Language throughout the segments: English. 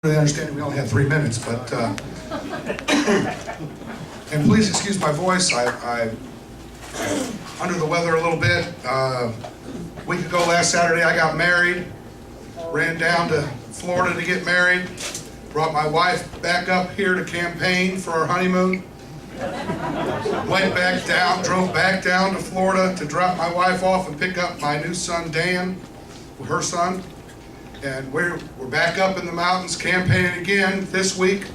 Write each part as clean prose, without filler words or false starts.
I understand we only had 3 minutes, but and please excuse my voice. I'm under the weather a little bit. A week ago, last Saturday, I got married. Ran down to Florida to get married. Brought my wife back up here to campaign for our honeymoon. Went back down, drove back down to Florida to drop my wife off and pick up my new son Dan, her son. And we're back up in the mountains campaigning again this week,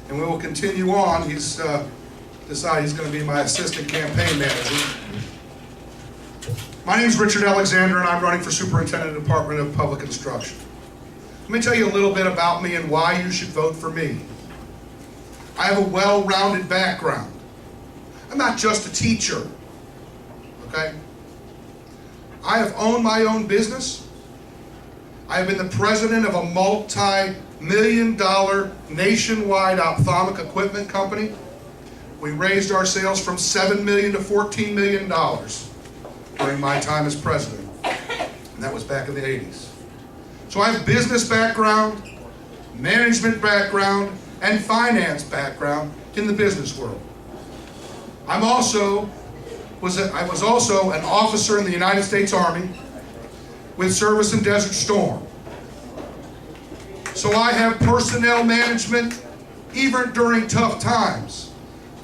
and we will continue on. He's decided he's going to be my assistant campaign manager. My name is Richard Alexander, and I'm running for Superintendent of the Department of Public Instruction. Let me tell you a little bit about me and why you should vote for me. I have a well-rounded background. I'm not just a teacher, okay? I have owned my own business. I have been the president of a multi-million-dollar nationwide ophthalmic equipment company. We raised our sales from $7 million to $14 million during my time as president, and that was back in the 80s. So I have business background, management background, and finance background in the business world. I was also an officer in the United States Army with service in Desert Storm. So I have personnel management even during tough times.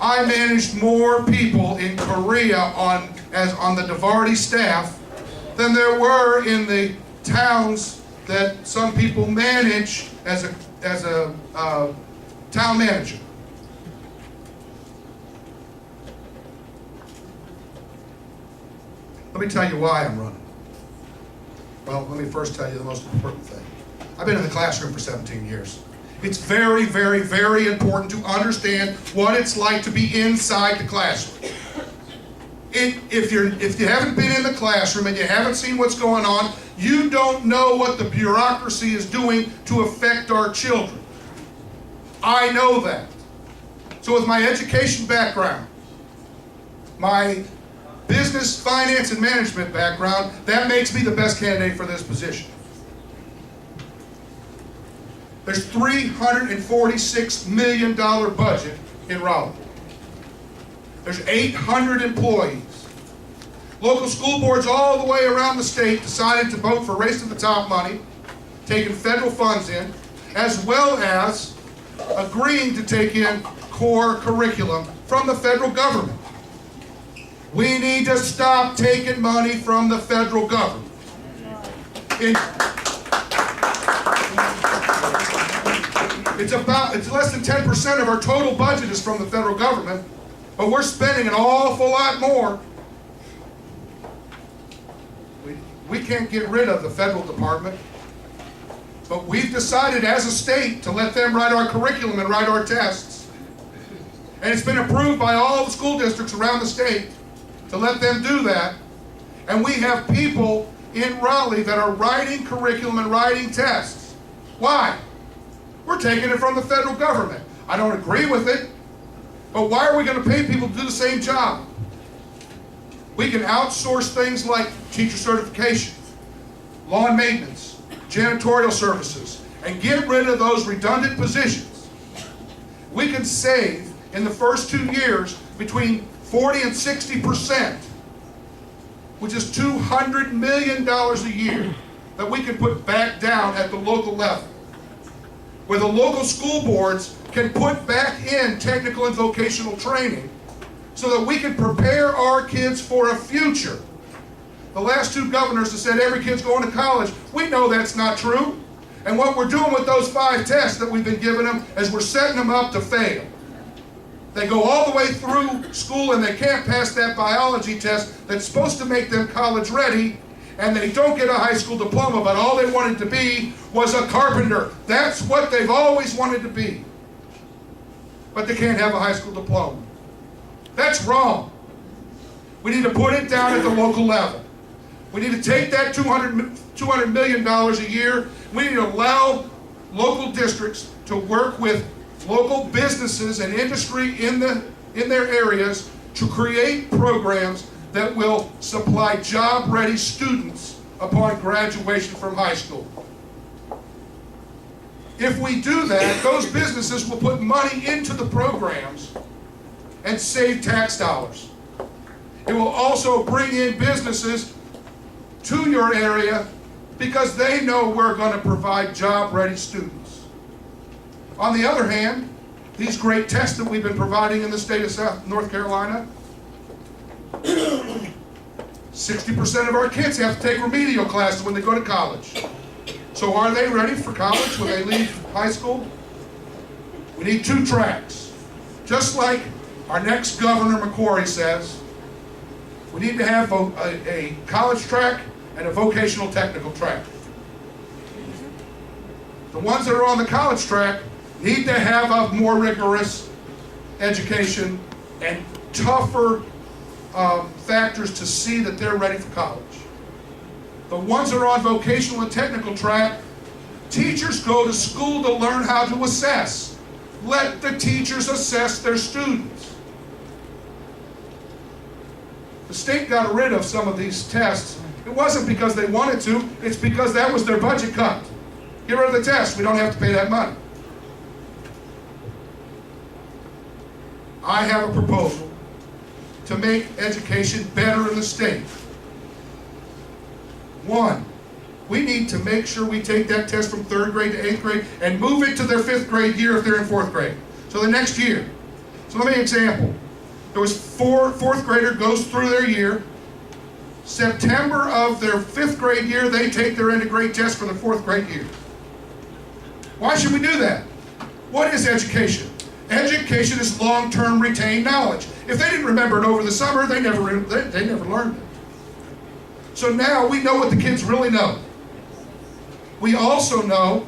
I managed more people in Korea on the Devarty staff than there were in the towns that some people manage as a town manager. Let me tell you why I'm running. Well, let me first tell you the most important thing. I've been in the classroom for 17 years. It's very, very, very important to understand what it's like to be inside the classroom. If you haven't been in the classroom and you haven't seen what's going on, you don't know what the bureaucracy is doing to affect our children. I know that. So with my education background, my business, finance, and management background, that makes me the best candidate for this position. There's $346 million budget in Raleigh. There's 800 employees. Local school boards all the way around the state decided to vote for Race to the Top money, taking federal funds in, as well as agreeing to take in core curriculum from the federal government. We need to stop taking money from the federal government. It's less than 10% of our total budget is from the federal government, but we're spending an awful lot more. We can't get rid of the federal department, but we've decided as a state to let them write our curriculum and write our tests. And it's been approved by all the school districts around the state to let them do that. And we have people in Raleigh that are writing curriculum and writing tests. Why? We're taking it from the federal government. I don't agree with it, but why are we going to pay people to do the same job? We can outsource things like teacher certification, lawn maintenance, janitorial services, and get rid of those redundant positions. We can save in the first 2 years between 40 and 60%, which is $200 million a year that we can put back down at the local level, where the local school boards can put back in technical and vocational training so that we can prepare our kids for a future. The last 2 governors have said every kid's going to college. We know that's not true. And what we're doing with those 5 tests that we've been giving them is we're setting them up to fail. They go all the way through school and they can't pass that biology test that's supposed to make them college ready, and they don't get a high school diploma, but all they wanted to be was a carpenter. That's what they've always wanted to be. But they can't have a high school diploma. That's wrong. We need to put it down at the local level. We need to take that $200 million a year. We need to allow local districts to work with local businesses and industry in their areas to create programs that will supply job-ready students upon graduation from high school. If we do that, those businesses will put money into the programs and save tax dollars. It will also bring in businesses to your area because they know we're going to provide job-ready students. On the other hand, these great tests that we've been providing in the state of North Carolina, 60% of our kids have to take remedial classes when they go to college. So are they ready for college when they leave high school? We need 2 tracks. Just like our next governor, McQuarrie, says, we need to have a college track and a vocational technical track. The ones that are on the college track need to have a more rigorous education and tougher factors to see that they're ready for college. The ones that are on vocational and technical track, teachers go to school to learn how to assess. Let the teachers assess their students. The state got rid of some of these tests. It wasn't because they wanted to, it's because that was their budget cut. Get rid of the tests, we don't have to pay that money. I have a proposal to make education better in the state. 1, we need to make sure we take that test from 3rd grade to 8th grade and move it to their 5th grade year if they're in 4th grade. So the next year. So let me example. There was 4th grader goes through their year. September of their 5th grade year, they take their end of grade test for the 4th grade year. Why should we do that? What is education? Education is long-term retained knowledge. If they didn't remember it over the summer, they never learned it. So now we know what the kids really know. We also know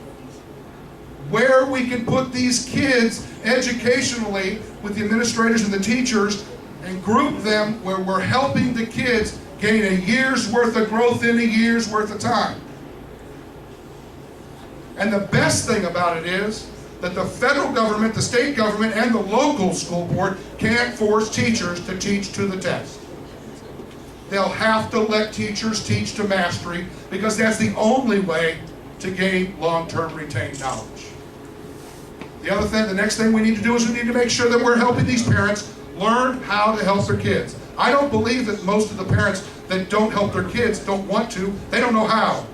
where we can put these kids educationally with the administrators and the teachers and group them where we're helping the kids gain a year's worth of growth in a year's worth of time. And the best thing about it is that the federal government, the state government, and the local school board can't force teachers to teach to the test. They'll have to let teachers teach to mastery because that's the only way to gain long-term retained knowledge. The next thing we need to do is we need to make sure that we're helping these parents learn how to help their kids. I don't believe that most of the parents that don't help their kids don't want to. They don't know how.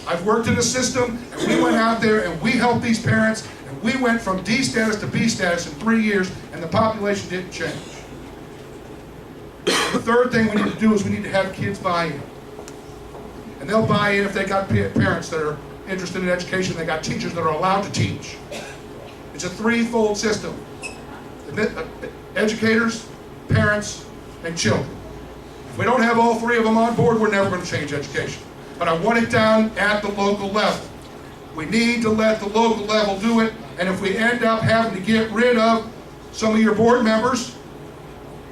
I've worked in a system, and we went out there and we helped these parents, and we went from D status to B status in 3 years, and the population didn't change. The third thing we need to do is we need to have kids buy in. And they'll buy in if they got parents that are interested in education, they got teachers that are allowed to teach. It's a 3-fold system. Educators, parents, and children. If we don't have all 3 of them on board, we're never going to change education. But I want it down at the local level. We need to let the local level do it, and if we end up having to get rid of some of your board members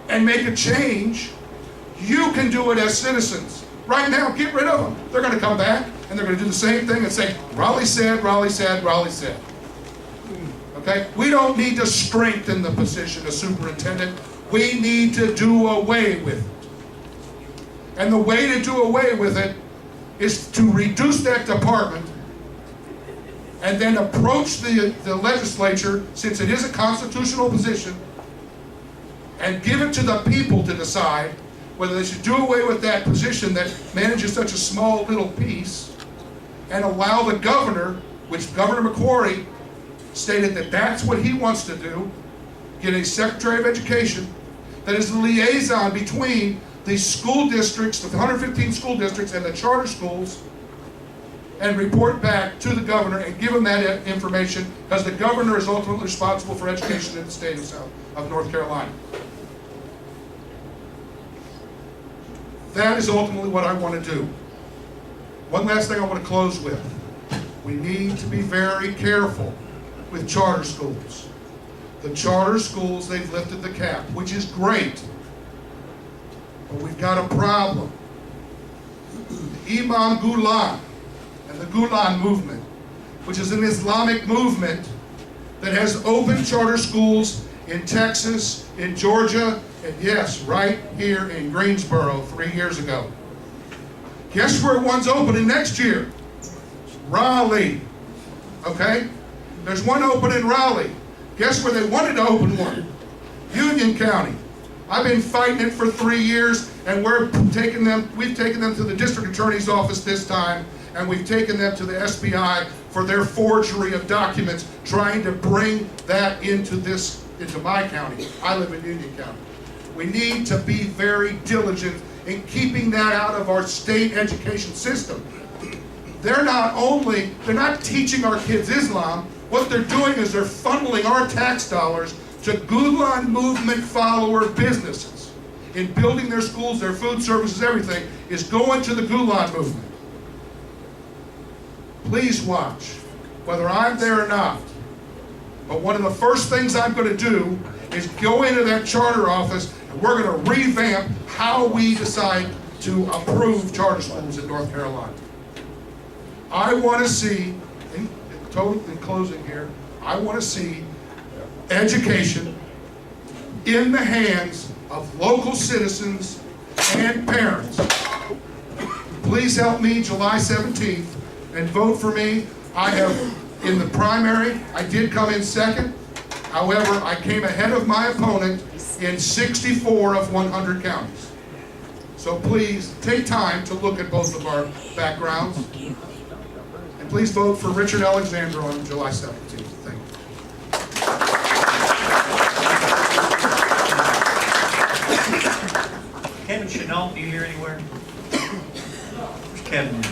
and make a change, you can do it as citizens. Right now, get rid of them. They're going to come back, and they're going to do the same thing and say, Raleigh said, Raleigh said, Raleigh said. Okay? We don't need to strengthen the position of superintendent. We need to do away with it. And the way to do away with it is to reduce that department and then approach the legislature, since it is a constitutional position, and give it to the people to decide whether they should do away with that position that manages such a small little piece and allow the governor, which Governor McQuarrie stated that that's what he wants to do, get a Secretary of Education that is the liaison between the school districts, the 115 school districts and the charter schools, and report back to the governor and give him that information, because the governor is ultimately responsible for education in the state of North Carolina. That is ultimately what I want to do. One last thing I want to close with. We need to be very careful with charter schools. The charter schools, they've lifted the cap, which is great. But we've got a problem. The Imam Gulen and the Gulen movement, which is an Islamic movement that has opened charter schools in Texas, in Georgia, and yes, right here in Greensboro 3 years ago. Guess where one's opening next year? Raleigh. Okay? There's one open in Raleigh. Guess where they wanted to open one? Union County. I've been fighting it for 3 years, and we've taken them to the district attorney's office this time, and we've taken them to the SPI for their forgery of documents, trying to bring that into my county. I live in Union County. We need to be very diligent in keeping that out of our state education system. They're not teaching our kids Islam. What they're doing is they're funneling our tax dollars to Gulen movement follower businesses. In building their schools, their food services, everything is going to the Gulen movement. Please watch, whether I'm there or not. But one of the first things I'm going to do is go into that charter office, and we're going to revamp how we decide to approve charter schools in North Carolina. I want to see, in closing here, I want to see education in the hands of local citizens and parents. Please help me July 17th and vote for me. In the primary, I did come in second. However, I came ahead of my opponent in 64 of 100 counties. So please take time to look at both of our backgrounds. And please vote for Richard Alexander on July 17th. Thank you. Kevin Chenault, do you hear anywhere? Where's Kevin?